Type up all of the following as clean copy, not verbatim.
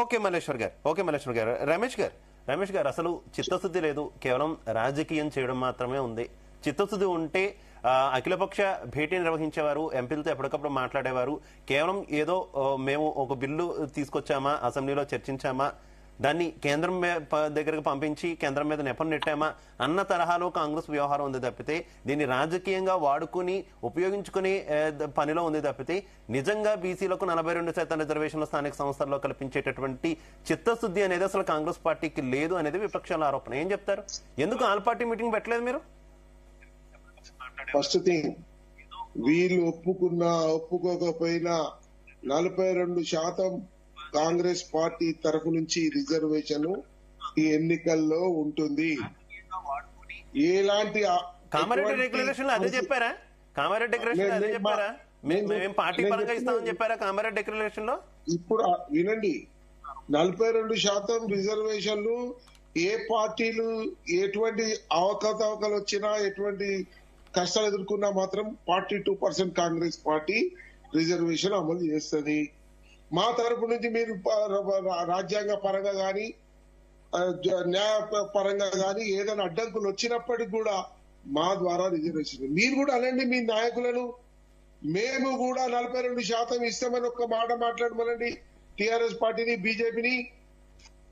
Okay Malleshwar గారు రమేష్ గారు అసలు చిత్తశుద్ధి లేదు, కేవలం రాజకీయం చేయడం మాత్రమే ఉంది. చిత్తశుద్ధి ఉంటే అఖిలపక్ష భేటీ నిర్వహించేవారు, ఎంపీలతో ఎప్పటికప్పుడు మాట్లాడేవారు. కేవలం ఏదో మేము ఒక బిల్లు తీసుకొచ్చామా, అసెంబ్లీలో చర్చించామా, దాన్ని కేంద్రం దగ్గరకు పంపించి కేంద్రం మీద నెపం నెట్టామా అన్న తరహాలో కాంగ్రెస్ వ్యవహారం ఉంది తప్పితే దీన్ని రాజకీయంగా వాడుకుని ఉపయోగించుకునే పనిలో ఉంది తప్పితే నిజంగా బీసీలకు 42% రిజర్వేషన్లు స్థానిక సంస్థల్లో కల్పించేటటువంటి చిత్తశుద్ధి అనేది అసలు కాంగ్రెస్ పార్టీకి లేదు అనేది విపక్షాల ఆరోపణ. ఏం చెప్తారు? ఎందుకు ఆల్ పార్టీ మీటింగ్ పెట్టలేదు మీరు? ఫస్ట్ థింగ్, వీళ్ళు ఒప్పుకున్నా ఒప్పుకోకపోయినా 42% కాంగ్రెస్ పార్టీ తరఫు నుంచి రిజర్వేషన్ ఈ ఎన్నికల్లో ఉంటుంది. ఎలాంటి కామారెడ్డి డిక్లరేషన్ లో అదే చెప్పారా? కామారెడ్డి డిక్లరేషన్ అదే చెప్పారా? మేము పార్టీ పరంగా ఇస్తామని చెప్పారా కామారెడ్డి డిక్లరేషన్ లో? ఇప్పుడు వినండి, 42% రిజర్వేషన్లు ఏ పార్టీలు ఎటువంటి అవకతవకలు వచ్చినా ఎటువంటి కష్టాలు ఎదుర్కొన్నా మాత్రం 42% కాంగ్రెస్ పార్టీ రిజర్వేషన్ అమలు చేస్తుంది. మా తరపు నుంచి మీరు రాజ్యాంగ పరంగా గాని న్యాయ పరంగా గాని ఏదైనా అడ్డంకులు వచ్చినప్పటికి కూడా మా ద్వారా రిజర్వేషన్ మీరు కూడా అనండి మీ నాయకులను. మేము కూడా 42% ఇస్తామని ఒక్క మాట మాట్లాడమనండి టిఆర్ఎస్ పార్టీని, బీజేపీని.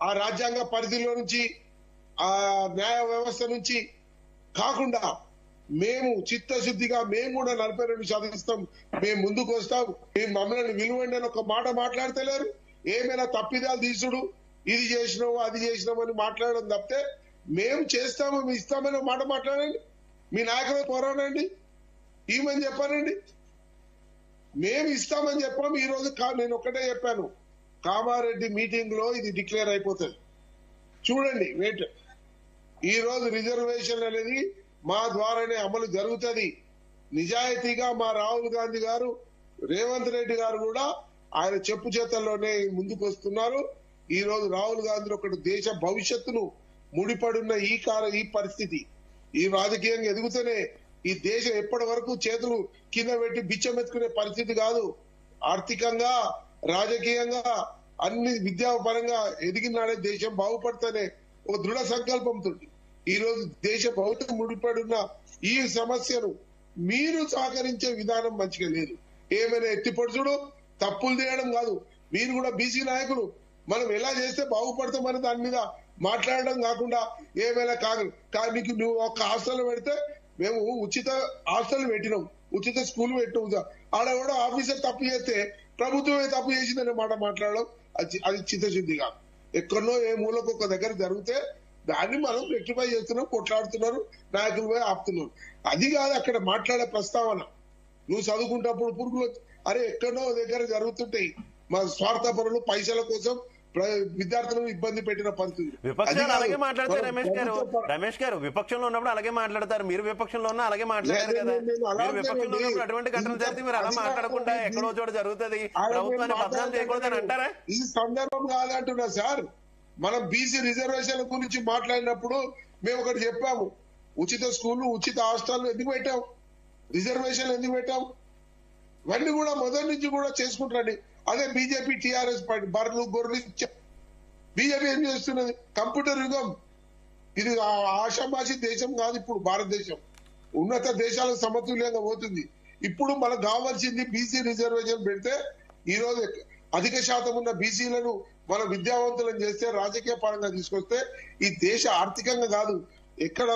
ఆ రాజ్యాంగ పరిధిలో నుంచి, ఆ న్యాయ వ్యవస్థ నుంచి కాకుండా మేము చిత్తశుద్ధిగా మేము కూడా 42% ఇస్తాం, మేము ముందుకు వస్తాం, మేము మమ్మల్ని విలువండి అని ఒక మాట మాట్లాడతలేరు. ఏమైనా తప్పిదాలు తీసుడు, ఇది చేసినావు అది చేసినావు అని మాట్లాడడం తప్పితే మేము చేస్తాము మేము ఇస్తామని మాట మాట్లాడండి. మీ నాయకులు పోరాడండి, ఏమని చెప్పానండి. మేము ఇస్తామని చెప్పాము. ఈ రోజు నేను ఒక్కటే చెప్పాను, కామారెడ్డి మీటింగ్ లో ఇది డిక్లేర్ అయిపోతుంది. చూడండి వెయిట్. ఈ రోజు రిజర్వేషన్ అనేది మా ద్వారానే అమలు జరుగుతుంది. నిజాయితీగా మా రాహుల్ గాంధీ గారు, రేవంత్ రెడ్డి గారు కూడా ఆయన చెప్పు చేతల్లోనే ముందుకు వస్తున్నారు. ఈ రోజు రాహుల్ గాంధీ ఒకటి దేశ భవిష్యత్తును ముడిపడున్న ఈ పరిస్థితి, ఈ రాజకీయంగా ఎదుగుతూనే ఈ దేశం ఎప్పటి వరకు చేతులు కింద పెట్టి బిచ్చమెత్తుకునే పరిస్థితి కాదు. ఆర్థికంగా, రాజకీయంగా, అన్ని విద్యాపరంగా ఎదిగినాడే దేశం బాగుపడుతూనే ఒక దృఢ సంకల్పంతో ఈ రోజు దేశ భవిష్యత్తు ముడిపడున్న ఈ సమస్యను మీరు సహకరించే విధానం మంచిగా లేదు. ఏమైనా ఎత్తిపడుచుడు, తప్పులు చేయడం కాదు. మీరు కూడా బీసీ నాయకులు, మనం ఎలా చేస్తే బాగుపడతామని దాని మీద మాట్లాడడం కాకుండా ఏమైనా మీకు నువ్వు ఒక హాస్టల్ పెడితే మేము ఉచిత హాస్టల్ పెట్టినాం, ఉచిత స్కూల్ పెట్టినాం, ఆడ కూడా ఆఫీసర్ తప్పు చేస్తే ప్రభుత్వమే తప్పు చేసిందనే మాట మాట్లాడడం అది చిత్తశుద్ధిగా. ఎక్కడో ఏ మూలకు ఒక దగ్గర జరిగితే దాన్ని మనం రెక్టిఫై చేస్తున్నాం, కొట్లాడుతున్నారు, నాయకులు పోయి ఆపుతున్నారు. అది కాదు అక్కడ మాట్లాడే ప్రస్తావన. నువ్వు చదువుకుంటప్పుడు పురుగులు అరే ఎక్కడో దగ్గర జరుగుతుంటాయి. మా స్వార్థపరులు పైసల కోసం విద్యార్థులను ఇబ్బంది పెట్టిన పరిస్థితి. విపక్షాలు అలాగే మాట్లాడతారు రమేష్ గారు విపక్షంలో ఉన్నప్పుడు అలాగే మాట్లాడతారు. మీరు విపక్షంలో ఉన్నా అలాగే మాట్లాడారు కదా. మీరు విపక్షంలో ఉన్నప్పుడు అటువంటి ఘటన జరిగితే మీరు అలా మాట్లాడకుండా ఎక్కడో చోట జరుగుతుంది, ప్రభుత్వాన్ని బదనాలు చేయకూడదని అంటారా? ఈ సందర్భం కాదంటున్నా సార్. మనం బీసీ రిజర్వేషన్ల గురించి మాట్లాడినప్పుడు మేము ఒకటి చెప్పాము, ఉచిత స్కూళ్లు, ఉచిత హాస్టల్ ఎందుకు పెట్టాం, రిజర్వేషన్లు ఎందుకు పెట్టాం, ఇవన్నీ కూడా మొదటి నుంచి కూడా చేసుకుంటారండి. అదే బీజేపీ టీఆర్ఎస్ పార్టీ బర్రెలు గొర్రెలు బీజేపీ ఏం చేస్తున్నది? కంప్యూటర్ యుగం ఇది. ఆషామాషి దేశం కాదు ఇప్పుడు భారతదేశం, ఉన్నత దేశాలకు సమతుల్యంగా పోతుంది. ఇప్పుడు మనకు కావాల్సింది బీసీ రిజర్వేషన్ పెడితే ఈ రోజు అధిక శాతం ఉన్న బీసీలను మన విద్యావంతులను చేస్తే, రాజకీయ పరంగా తీసుకొస్తే ఈ దేశ ఆర్థికంగా కాదు ఎక్కడ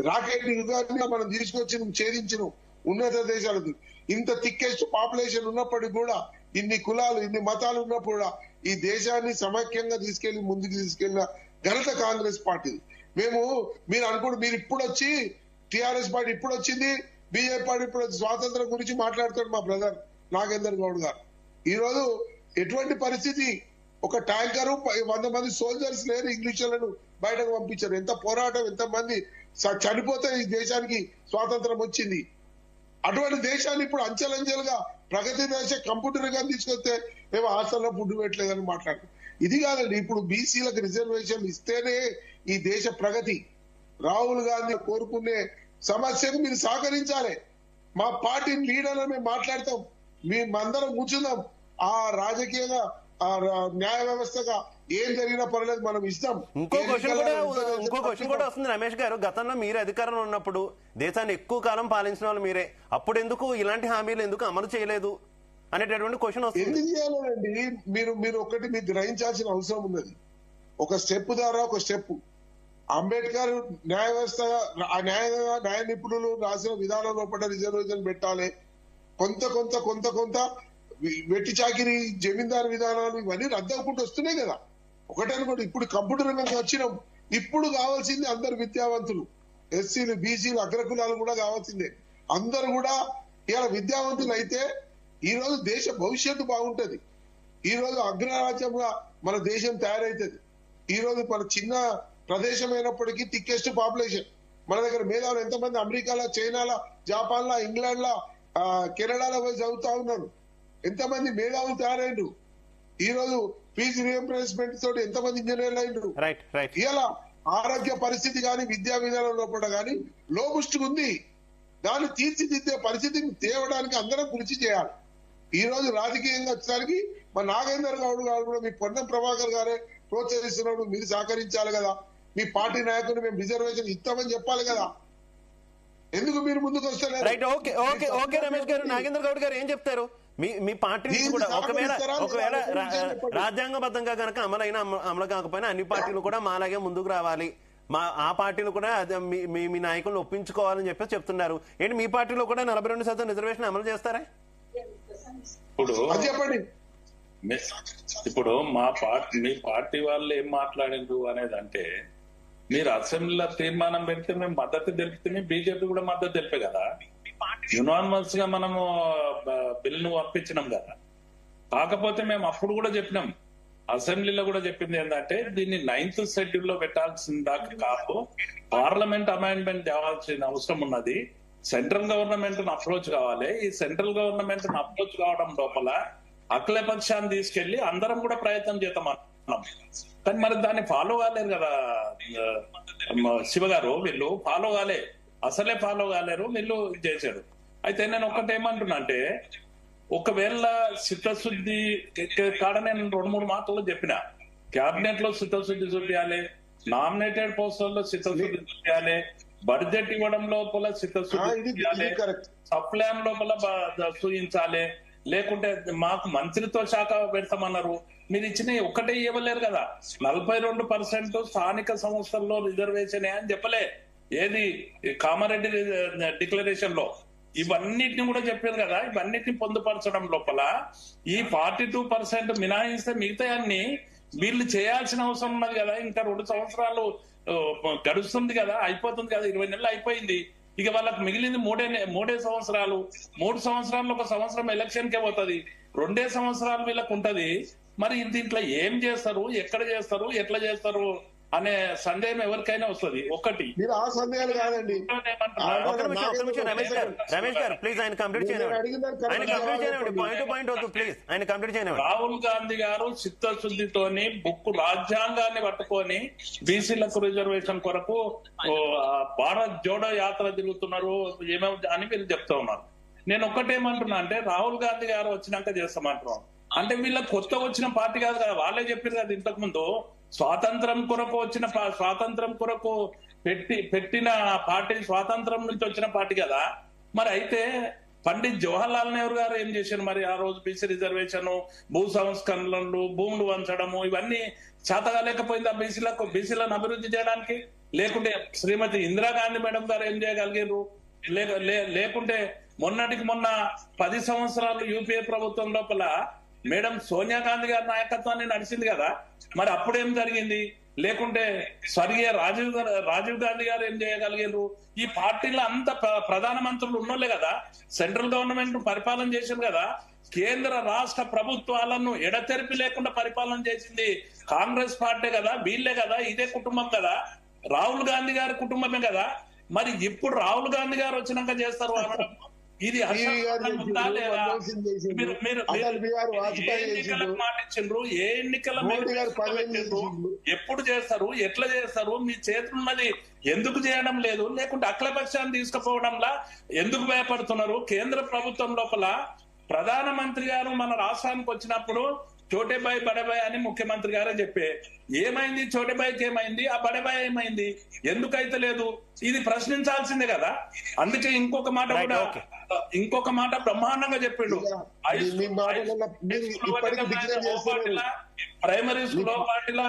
రాకెట్ యుగాన్ని మనం తీసుకొచ్చి ఛేదించిన ఉన్నత దేశాలకు. ఇంత థిక్కెస్ట్ పాపులేషన్ ఉన్నప్పటికీ కూడా, ఇన్ని కులాలు ఇన్ని మతాలు ఉన్నప్పుడు కూడా ఈ దేశాన్ని సమైక్యంగా తీసుకెళ్లి ముందుకు తీసుకెళ్లిన ఘనత కాంగ్రెస్ పార్టీ. మీరు అనుకోండి, మీరు ఇప్పుడు వచ్చి టిఆర్ఎస్ పార్టీ ఇప్పుడు వచ్చింది, బీజేపీ పార్టీ ఇప్పుడు స్వాతంత్రం గురించి మాట్లాడుతాడు మా బ్రదర్ నాగేందర్ గౌడ్ గారు. ఈ రోజు ఎటువంటి పరిస్థితి, ఒక ట్యాంకరు 100 మంది సోల్జర్స్ లేరు, ఇంగ్లీషులను బయటకు పంపించారు. ఎంత పోరాటం, ఎంత మంది చనిపోతే ఈ దేశానికి స్వాతంత్రం వచ్చింది. అటువంటి దేశాన్ని ఇప్పుడు అంచెలంచెలుగా ప్రగతి దేశ కంప్యూటర్ గా తీసుకొస్తే మేము హాస్టల్లో ఫుడ్ పెట్టలేదని మాట్లాడుతాం. ఇది కాదండి. ఇప్పుడు బీసీలకు రిజర్వేషన్ ఇస్తేనే ఈ దేశ ప్రగతి. రాహుల్ గాంధీ కోరుకునే సమస్యకు మీరు సహకరించాలి. మా పార్టీ లీడర్లను మేము మాట్లాడతాం, మేమందరం కూర్చుందాం, ఆ రాజకీయంగా న్యాయ వ్యవస్థగా ఏం జరిగినా పర్లేదు మనం ఇస్తాం. ఇంకో క్వశ్చన్ కూడా వస్తుంది రమేష్ గారు. గతంలో మీరే అధికారంలో ఉన్నప్పుడు దేశాన్ని ఎక్కువ కాలం పాలించిన వాళ్ళు మీరే, అప్పుడు ఎందుకు ఇలాంటి హామీలు ఎందుకు అమలు చేయలేదు అనేటటువంటి క్వశ్చన్ వస్తుంది. ఎందుకు చేయాలండి? మీరు ఒకటి మీరు గ్రహించాల్సిన అవసరం ఉన్నది. ఒక స్టెప్ ద్వారా ఒక స్టెప్ అంబేద్కర్ న్యాయ వ్యవస్థ న్యాయ నిపుణులు రాసిన విధానం లోపల రిజర్వేషన్ పెట్టాలి. కొంత వెట్టి చాకిరి జమీందారు విధానాలు ఇవన్నీ రద్దు అవ్వకుండా వస్తున్నాయి కదా. ఒకటనుకోండి, ఇప్పుడు కంప్యూటర్ రంగంకి వచ్చినాం. ఇప్పుడు కావాల్సింది అందరు విద్యావంతులు, ఎస్సీలు బీసీలు అగ్రకులాలు కూడా కావాల్సిందే. అందరు కూడా ఇలా విద్యావంతులు అయితే ఈ రోజు దేశ భవిష్యత్తు బాగుంటది. ఈ రోజు అగ్రరాజ్యంగా మన దేశం తయారైతుంది. ఈ రోజు మన చిన్న ప్రదేశం అయినప్పటికీ థిక్కెస్ట్ పాపులేషన్. మన దగ్గర మేధావులు ఎంతమంది అమెరికాలో, చైనాలో, జపాన్ లో, ఇంగ్లాండ్ లో, కెనడాలో పోయి చదువుతా ఉన్నారు. ఎంతమంది మేధావులు తయారైండ్రు. ఈ రోజు ఫీజు రియంబర్స్మెంట్ తోటి ఎంతమంది ఇంజనీర్లు అయినరు. ఇలా ఆరోగ్య పరిస్థితి గాని విద్యా విధానం లోపల గాని లోపుష్టిగా ఉంది. దాన్ని తీర్చిదిద్దే పరిస్థితిని తేవడానికి అందరం కృషి చేయాలి. ఈ రోజు రాజకీయంగా వచ్చేసరికి మా నాగేందర్ గౌడ్ గారు కూడా మీ పొన్నం ప్రభాకర్ గారే ప్రోత్సహిస్తున్నప్పుడు మీరు సహకరించాలి కదా. మీ పార్టీ నాయకులు మేము రిజర్వేషన్ ఇస్తామని చెప్పాలి కదా. ఎందుకు మీరు ముందుకు వస్తలేరు? రైట్, ఓకే రమేష్ గారు. నాగేంద్ర గౌడ్ గారు ఏం చెప్తారు? మీ పార్టీ నుంచి కూడా ఒకవేళ రాజ్యాంగబద్ధంగా కనుక అమలు కాకపోయినా అన్ని పార్టీలు కూడా మాలాగే ముందుకు రావాలి, ఆ పార్టీలు కూడా మీ నాయకులను ఒప్పించుకోవాలని చెప్పేసి చెప్తున్నారు. ఏంటి మీ పార్టీలో కూడా 42% రిజర్వేషన్ అమలు చేస్తారా? ఇప్పుడు మీ పార్టీ వాళ్ళు ఏం మాట్లాడారు అనేది అంటే, మీరు అసెంబ్లీలో తీర్మానం పెడితే మేము మద్దతు తెలిపితే బీజేపీ కూడా మద్దతు తెలిపే కదా. యునానిమస్ గా మనము బిల్లును పంపించినాం కదా. కాకపోతే మేము అప్పుడు కూడా చెప్పినాం, అసెంబ్లీలో కూడా చెప్పింది ఏంటంటే దీన్ని 9th షెడ్యూల్ లో పెట్టాల్సిన దాకా కాదు, పార్లమెంట్ అమెండ్మెంట్ తేవాల్సిన అవసరం ఉన్నది. సెంట్రల్ గవర్నమెంట్ అప్రోచ్ కావాలి. ఈ సెంట్రల్ గవర్నమెంట్ అప్రోచ్ కావడం లోపల అఖిలపక్షాన్ని తీసుకెళ్లి అందరం కూడా ప్రయత్నం చేద్దాం అన్నాం. కానీ మరి దాన్ని ఫాలో కాలేరు కదా శివ గారు. వీళ్ళు ఫాలో కాలే, అసలే ఫాలో కాలేరు, వీళ్ళు చేశారు. అయితే నేను ఒకటేమంటున్నా అంటే, ఒకవేళ చిత్తశుద్ధి కాడ నేను 2-3 మాటలు చెప్పిన, క్యాబినెట్ లో చిత్తశుద్ధి చూపించాలి, నామినేటెడ్ పోస్టుల్లో చిత్తశుద్ధి చూపించాలి, బడ్జెట్ ఇవ్వడం లోపల చిత్తశుద్ధి చూపించాలి, సప్లాన్ లోపల చూపించాలి, లేకుంటే మాకు మంత్రిత్వ శాఖ పెడతామన్నారు. మీరు ఇచ్చిన ఒక్కటే ఇవ్వలేరు కదా. 42% స్థానిక సంస్థల్లో రిజర్వేషన్ అని చెప్పలే. ఏది కామారెడ్డి డిక్లరేషన్ లో ఇవన్నిటిని కూడా చెప్పారు కదా. ఇవన్నిటిని పొందుపరచడం లోపల ఈ 42% మినహాయిస్తే మిగతా అన్ని వీళ్ళు చేయాల్సిన అవసరం ఉన్నది కదా. ఇంకా 2 సంవత్సరాలు గడుస్తుంది కదా, అయిపోతుంది కదా, 20 నెలలు అయిపోయింది. ఇక వాళ్ళకి మిగిలింది మూడే సంవత్సరాలు. 3 సంవత్సరాల్లో 1 సంవత్సరం ఎలక్షన్ కే పోతుంది, 2 సంవత్సరాలు వీళ్ళకు ఉంటది. మరి దీంట్లో ఏం చేస్తారు, ఎక్కడ చేస్తారు, ఎట్లా చేస్తారు అనే సందేహం ఎవరికైనా వస్తుంది. ఒకటి మీరు ఆ సందేహాలు కాదండి. రమేష్ గారు ప్లీజ్ ఆయన కంప్లీట్ చేయండి. పాయింట్ వద్దు ప్లీజ్, ఆయన కంప్లీట్ చేయండి. రాహుల్ గాంధీ గారు చిత్తశుద్ధితోని రాజ్యాంగాన్ని పట్టుకొని బీసీలకు రిజర్వేషన్ కొరకు భారత్ జోడో యాత్ర తిరుగుతున్నారు ఏమేమి అని మీరు చెప్తా ఉన్నారు. నేను ఒక్కటేమంటున్నా అంటే, రాహుల్ గాంధీ గారు వచ్చినాక చేస్తామంటున్నాం అంటే వీళ్ళకి కొత్త వచ్చిన పార్టీ కాదు కదా. వాళ్ళే చెప్పారు కదా ఇంతకు ముందు, స్వాతంత్రం కొరకు పెట్టిన పార్టీ, స్వాతంత్రం నుంచి వచ్చిన పార్టీ కదా. మరి అయితే పండిత్ జవహర్ లాల్ నెహ్రూ గారు ఏం చేశారు మరి ఆ రోజు? బీసీ రిజర్వేషన్, భూ సంస్కరణలు, భూములు వంచడము, ఇవన్నీ చేతగాలేకపోయింది ఆ బీసీలను అభివృద్ధి చేయడానికి. లేకుంటే శ్రీమతి ఇందిరాగాంధీ మేడం గారు ఏం చేయగలిగారు? లేకుంటే మొన్నటికి మొన్న 10 సంవత్సరాలు యూపీఏ ప్రభుత్వం లోపల మేడం సోనియా గాంధీ గారి నాయకత్వాన్ని నడిచింది కదా. మరి అప్పుడేం జరిగింది? లేకుంటే స్వర్గీయ రాజీవ్ గాంధీ గారు ఏం చేయగలిగారు? ఈ పార్టీలో అంత ప్రధానమంత్రులు ఉన్నోళ్లే కదా, సెంట్రల్ గవర్నమెంట్ పరిపాలన చేశారు కదా. కేంద్ర రాష్ట్ర ప్రభుత్వాలను ఎడతెరిపి లేకుండా పరిపాలన చేసింది కాంగ్రెస్ పార్టీ కదా, వీళ్ళే కదా, ఇదే కుటుంబం కదా, రాహుల్ గాంధీ గారి కుటుంబమే కదా. మరి ఇప్పుడు రాహుల్ గాంధీ గారు వచ్చినాక చేస్తారు ఇది మాటించు? ఏ ఎన్నికల ఎప్పుడు చేస్తారు, ఎట్లా చేస్తారు? మీ చేతులున్నది ఎందుకు చేయడం లేదు? లేకుంటే అఖిలపక్షాన్ని తీసుకుపోవడంలా ఎందుకు భయపడుతున్నారు? కేంద్ర ప్రభుత్వం లోపల ప్రధానమంత్రి గారు మన రాష్ట్రానికి వచ్చినప్పుడు చోటేబాయ్ బడేబాయ్ అని ముఖ్యమంత్రి గారే చెప్పే ఏమైంది? చోటేబాయ్కి ఏమైంది? ఆ బడేబాయ్ ఏమైంది? ఎందుకైతే లేదు? ఇది ప్రశ్నించాల్సిందే కదా. అందుకే ఇంకొక మాట Right, కూడా okay. ఇంకొక మాట బ్రహ్మాండంగా చెప్పిండు. మీ మాటలలో మీరు ఇప్పటికీ డిక్లేర్ చేస్తున్నారు. ప్రైమరీ స్కూల్ ఓ పార్టీలా,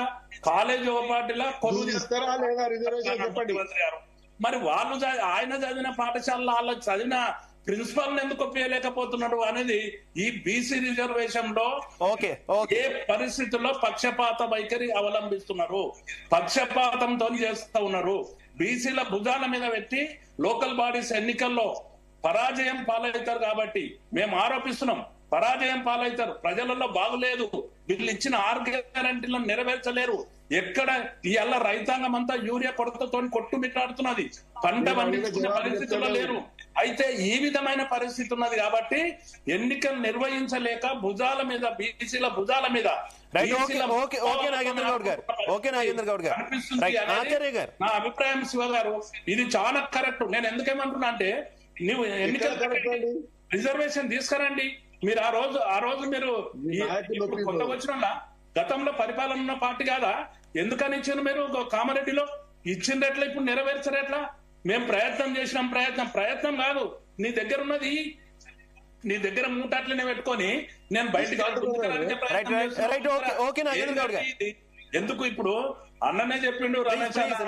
కాలేజ్ ఓ పార్టీలా, కొలువు మీరు ఇస్తారా లేదా రిజర్వేషన్ చెప్పండి. ముఖ్యమంత్రి గారు మరి వాళ్ళు ఆయన చదివిన పాఠశాలలో వాళ్ళకి చదివిన ప్రిన్సిపల్ ఎందుకు ఒప్పించలేకపోతున్నాడు అనేది ఈ బీసీ రిజర్వేషన్ లో ఓకే ఏ పరిస్థితుల్లో పక్షపాత వైఖరి అవలంబిస్తున్నారు, పక్షపాతంతో చేస్తా ఉన్నారు. బీసీల భుజాల మీద పెట్టి లోకల్ బాడీస్ ఎన్నికల్లో పరాజయం పాలవుతారు కాబట్టి మేము ఆరోపిస్తున్నాం. పరాజయం పాలవుతారు, ప్రజలలో బాగులేదు, వీళ్ళు ఇచ్చిన 6 గ్యారెంటీలను నెరవేర్చలేరు. ఎక్కడ ఇవాళ రైతాంగం అంతా యూరియా కొరతతో కొట్టుమిట్టాడుతున్నది, పంట పండించుకునే పరిస్థితుల్లో లేరు. అయితే ఈ విధమైన పరిస్థితి ఉన్నది కాబట్టి ఎన్నికలు నిర్వహించలేక భుజాల మీద, బీసీల భుజాల మీద నాగేంద్ర గౌడ్ గారు ఆచార్య గారు నా అభిప్రాయం శివ గారు ఇది చాలా కరెక్ట్. నేను ఎందుకేమంటున్నా అంటే నువ్వు ఎన్నికలు రిజర్వేషన్ తీసుకురండి. మీరు ఆ రోజు మీరు కొత్త వచ్చిన గతంలో పరిపాలన ఉన్న పార్టీ కాదా? ఎందుకని ఇచ్చారు మీరు కామారెడ్డిలో? ఇచ్చిందెట్లా, ఇప్పుడు నెరవేర్చరేట్లా? మేము ప్రయత్నం చేసినాం. ప్రయత్నం కాదు, నీ దగ్గర ఉన్నది, నీ దగ్గర మూటాట్లనే పెట్టుకొని నేను బయటకు ఎందుకు? ఇప్పుడు అన్ననే చెప్పిండు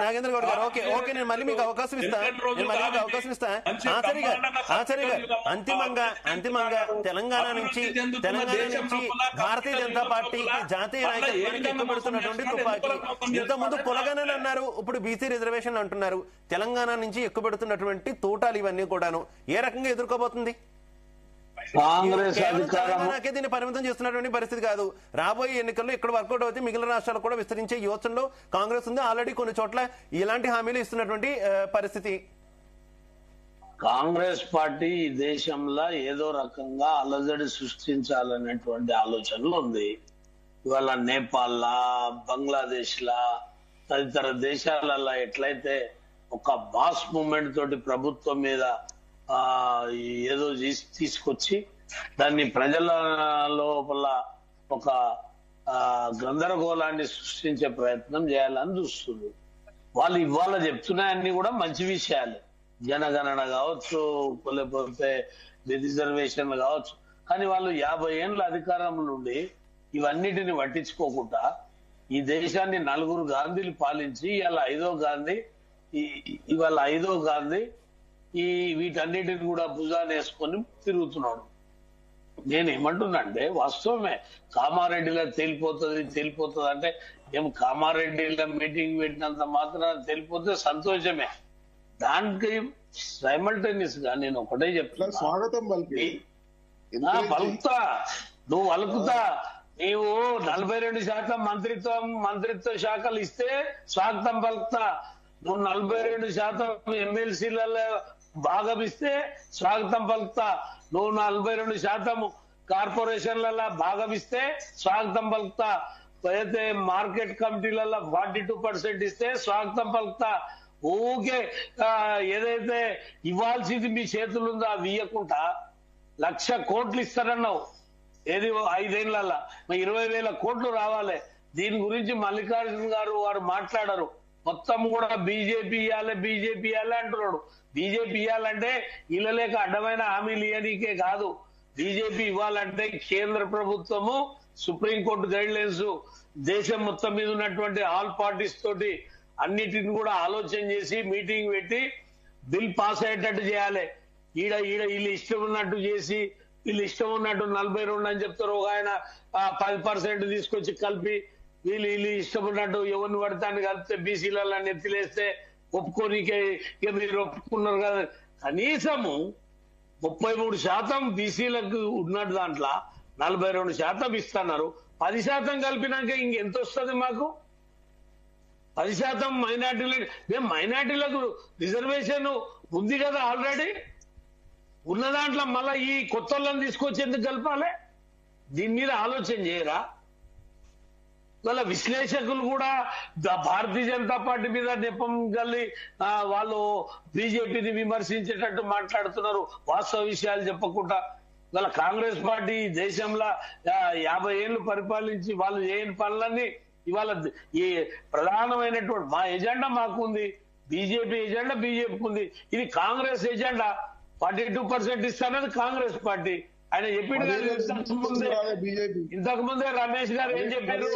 నాగేంద్ర గౌడ్ గారు. ఓకే నేను మళ్ళీ మీకు అవకాశం ఇస్తా. ఆచార్య గారు అంతిమంగా తెలంగాణ నుంచి భారతీయ జనతా పార్టీకి జాతీయ నాయకత్వానికి ఎక్కుబడుతున్నటువంటి తుపాకీ. ఇంతకుముందు కులగణన అన్నారు, ఇప్పుడు బీసీ రిజర్వేషన్ అంటున్నారు. తెలంగాణ నుంచి ఎక్కుబడుతున్నటువంటి తోటాలు ఇవన్నీ కూడాను ఏ రకంగా ఎదుర్కోబోతుంది? కాంగ్రెస్ అధికారమే దీన్ని పరిమితం చేస్తున్నటువంటి పరిస్థితి కాదు. రాబోయే ఎన్నికల్లో ఇక్కడ వర్కౌట్ అవుతే మిగిలిన రాష్ట్రాలు కూడా విస్తరించే యోచనలో కాంగ్రెస్ ఉంది. ఆల్రెడీ కొన్ని చోట్ల ఇలాంటి హామీలు ఇస్తున్నటువంటి పరిస్థితి. కాంగ్రెస్ పార్టీ ఈ దేశంలో ఏదో రకంగా అలజడి సృష్టించాలనేటువంటి ఆలోచనలు ఉంది. ఇవాళ నేపాల్ లా, బంగ్లాదేశ్ లా, తదితర దేశాలలో ఎట్లయితే ఒక మాస్ మూమెంట్ తోటి ప్రభుత్వం మీద ఏదో తీసుకొచ్చి దాన్ని ప్రజల లోపల ఒక గందరగోళాన్ని సృష్టించే ప్రయత్నం చేయాలని చూస్తుంది. వాళ్ళు ఇవాళ చెప్తున్నాయన్నీ కూడా మంచి విషయాలు, జనగణన కావచ్చు, లేకపోతే రిజర్వేషన్లు కావచ్చు. కానీ వాళ్ళు 50 ఏళ్ళ అధికారంలో ఉండి ఇవన్నిటిని పట్టించుకోకుండా ఈ దేశాన్ని 4 గాంధీలు పాలించి ఇవాళ ఐదో గాంధీ వీటన్నిటిని కూడా భుజాన్ని వేసుకొని తిరుగుతున్నాడు. నేనేమంటున్నా అంటే వాస్తవమే, కామారెడ్డిలో తేలిపోతుంది అంటే ఏం కామారెడ్డిలో మీటింగ్ పెట్టినంత మాత్రం తెలిపోతే సంతోషమే. దానికి సైమల్టేనియస్ గా నేను ఒకటే చెప్తున్నా, స్వాగతం పలుకుతా, నువ్వు వలుకుతా. నీవు 42% మంత్రిత్వ శాఖలు ఇస్తే స్వాగతం పలుకుతా. నువ్వు 42% ఎమ్మెల్సీలలో భాగం ఇస్తే స్వాగతం పలుకుతా. నువ్వు 42% కార్పొరేషన్లలో భాగం ఇస్తే స్వాగతం పలుకుతా. అయితే మార్కెట్ కమిటీలలో 42% ఇస్తే స్వాగతం పలుకుతా. ఊకే ఏదైతే ఇవ్వాల్సింది మీ చేతులుందో అవి ఇవ్వకుండా 1,00,000 కోట్లు ఇస్తారన్నావు. ఏది 5 ఏళ్లలో 20,000 కోట్లు రావాలి. దీని గురించి మల్లికార్జున గారు వారు మాట్లాడరు. మొత్తం కూడా బీజేపీ ఇవ్వాలి అంటున్నాడు. బీజేపీ ఇవ్వాలంటే ఇళ్ళలేక అడ్డమైన హామీలు ఇవ్వనీకే కాదు, బీజేపీ ఇవ్వాలంటే కేంద్ర ప్రభుత్వము సుప్రీంకోర్టు గైడ్ లైన్స్ దేశం మొత్తం మీద ఉన్నటువంటి ఆల్ పార్టీస్ తోటి అన్నిటిని కూడా ఆలోచన చేసి మీటింగ్ పెట్టి బిల్ పాస్ అయ్యేటట్టు చేయాలి. వీళ్ళు ఇష్టం ఉన్నట్టు చేసి వీళ్ళు ఇష్టం ఉన్నట్టు 42 అని చెప్తారు. ఒక ఆయన 10% తీసుకొచ్చి కలిపి వీళ్ళు ఇష్టం ఉన్నట్టు ఎవరిని పడతాన్ని కలిపితే బీసీలలో ఎత్తిలేస్తే ఒప్పుకోనికే మీరు ఒప్పుకున్నారు కదా. కనీసము 33% బీసీలకు ఉన్నట్టు దాంట్లో 42% ఇస్తున్నారు. 10% కలిపినాక ఇంకెంత వస్తుంది మాకు? 10% మైనార్టీలకు, మేము మైనార్టీలకు రిజర్వేషన్ ఉంది కదా ఆల్రెడీ. ఉన్న దాంట్లో మళ్ళీ ఈ కొత్త వాళ్ళని తీసుకొచ్చి ఎందుకు కలపాలి? దీని మీద ఆలోచన చేయరా? వాళ్ళ విశ్లేషకులు కూడా భారతీయ జనతా పార్టీ మీద నెపం గల్లి వాళ్ళు బీజేపీని విమర్శించేటట్టు మాట్లాడుతున్నారు, వాస్తవ విషయాలు చెప్పకుండా. ఇవాళ కాంగ్రెస్ పార్టీ దేశంలో 50 ఏళ్ళు పరిపాలించి వాళ్ళు చేయని పనులన్నీ ఇవాళ ఈ ప్రధానమైనటువంటి మా ఎజెండా మాకుంది, బీజేపీ ఎజెండా బీజేపీకి ఉంది. ఇది కాంగ్రెస్ ఎజెండా 42% ఇస్తానది కాంగ్రెస్ పార్టీ. ఆయన చెప్పిండు ఇంతకు ముందే రమేష్ గారు ఏం చెప్పారు,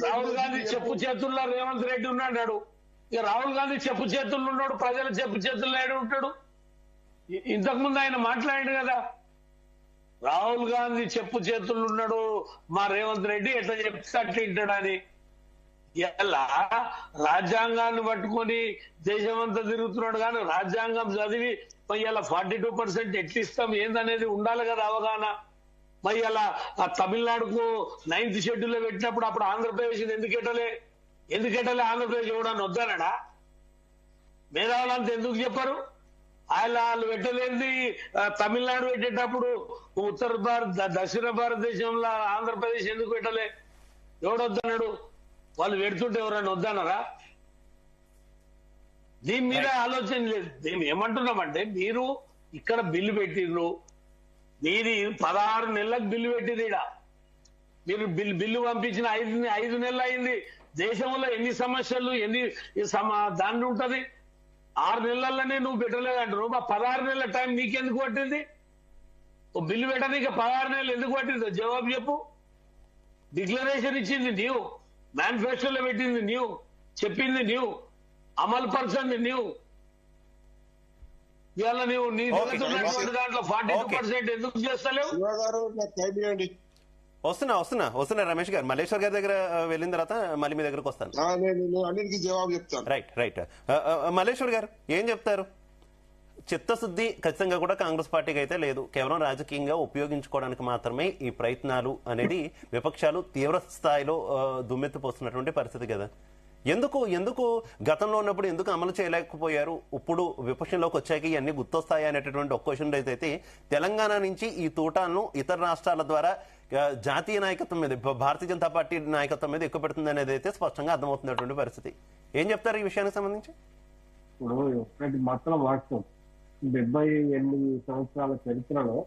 రాహుల్ గాంధీ చెప్పు చేతుల్లో రేవంత్ రెడ్డి ఉన్నాడు. ఇక రాహుల్ గాంధీ చెప్పు చేతుల్లో ఉన్నాడు, ప్రజల చెప్పు చేతుల్లో ఏడు ఉంటాడు. ఇంతకు ముందు ఆయన మాట్లాడాడు కదా, రాహుల్ గాంధీ చెప్పు చేతుల్లో ఉన్నాడు, మా రేవంత్ రెడ్డి ఎట్లా చెప్తే అట్లా వింటాడని. ఇలా రాజ్యాంగాన్ని పట్టుకొని దేశమంతా తిరుగుతున్నాడు కానీ రాజ్యాంగం చదివి ఇలా 42% ఎట్లా ఇస్తాం ఏందనేది ఉండాలి కదా అవగాహన. మరి ఇలా తమిళనాడుకు 9th షెడ్యూల్ పెట్టినప్పుడు అప్పుడు ఆంధ్రప్రదేశ్ ఎందుకెట్టలే ఆంధ్రప్రదేశ్ ఎవడన్నా వద్దనడా? మేధావులంతా ఎందుకు చెప్పారు? వాళ్ళు పెట్టలేంది తమిళనాడు పెట్టేటప్పుడు ఉత్తర దక్షిణ భారతదేశంలో ఆంధ్రప్రదేశ్ ఎందుకు పెట్టలే? ఎవడొద్దన్నాడు? వాళ్ళు పెడుతుంటే ఎవరన్నా వద్దన్నారా? దీని మీద ఆలోచన లేదు. మేము ఏమంటున్నామంటే మీరు ఇక్కడ బిల్లు పెట్టిర్రు, మీది 16 నెలలకు బిల్లు పెట్టిర్రు. ఇక్కడ మీరు బిల్లు పంపించిన 5 నెలలు అయింది. దేశంలో ఎన్ని సమస్యలు దాన్ని ఉంటది. 6 నెలల్లోనే నువ్వు పెట్టలేదంటారు. మా 16 నెలల టైం నీకెందుకు పట్టింది? ఓ బిల్లు పెట్టడానికి 16 నెలలు ఎందుకు పట్టిందో జవాబు చెప్పు. డిక్లరేషన్ ఇచ్చింది నీవు, మేనిఫెస్టోలో పెట్టింది నీవు, చెప్పింది నీవు, అమలు పరచండి నీవు. ఇవాళ నీవు నీ దాంట్లో 42% ఎందుకు చేస్తలేవు? వస్తున్నా రమేష్ గారు. మల్లేశ్వర్ గారి దగ్గర వెళ్ళిన తర్వాత మళ్ళీ మీ దగ్గరకు వస్తాను. అన్నిటికీ జవాబు చెప్తాను. రైట్. మల్లేశ్వర్ గారు ఏం చెప్తారు? చిత్తశుద్ధి ఖచ్చితంగా కూడా కాంగ్రెస్ పార్టీకి అయితే లేదు. కేవలం రాజకీయంగా ఉపయోగించుకోవడానికి మాత్రమే ఈ ప్రయత్నాలు అనేది విపక్షాలు తీవ్ర స్థాయిలో దుమ్మెత్తిపోస్తున్నటువంటి పరిస్థితి కదా. ఎందుకు గతంలో ఉన్నప్పుడు ఎందుకు అమలు చేయలేకపోయారు? ఇప్పుడు విపక్షంలోకి వచ్చాక ఇవన్నీ గుర్తొస్తాయి అనేటటువంటి ఒక క్వశ్చన్ అయితే తెలంగాణ నుంచి ఈ తూటాలను ఇతర రాష్ట్రాల ద్వారా జాతీయ నాయకత్వం మీద, భారతీయ జనతా పార్టీ నాయకత్వం మీద ఎక్కువ పెడుతుంది అనేది అయితే స్పష్టంగా అర్థమవుతున్నటువంటి పరిస్థితి. ఏం చెప్తారు ఈ విషయానికి సంబంధించి? ఇప్పుడు ఒకటి మాత్రం వాస్తవం, 78 సంవత్సరాల చరిత్రలో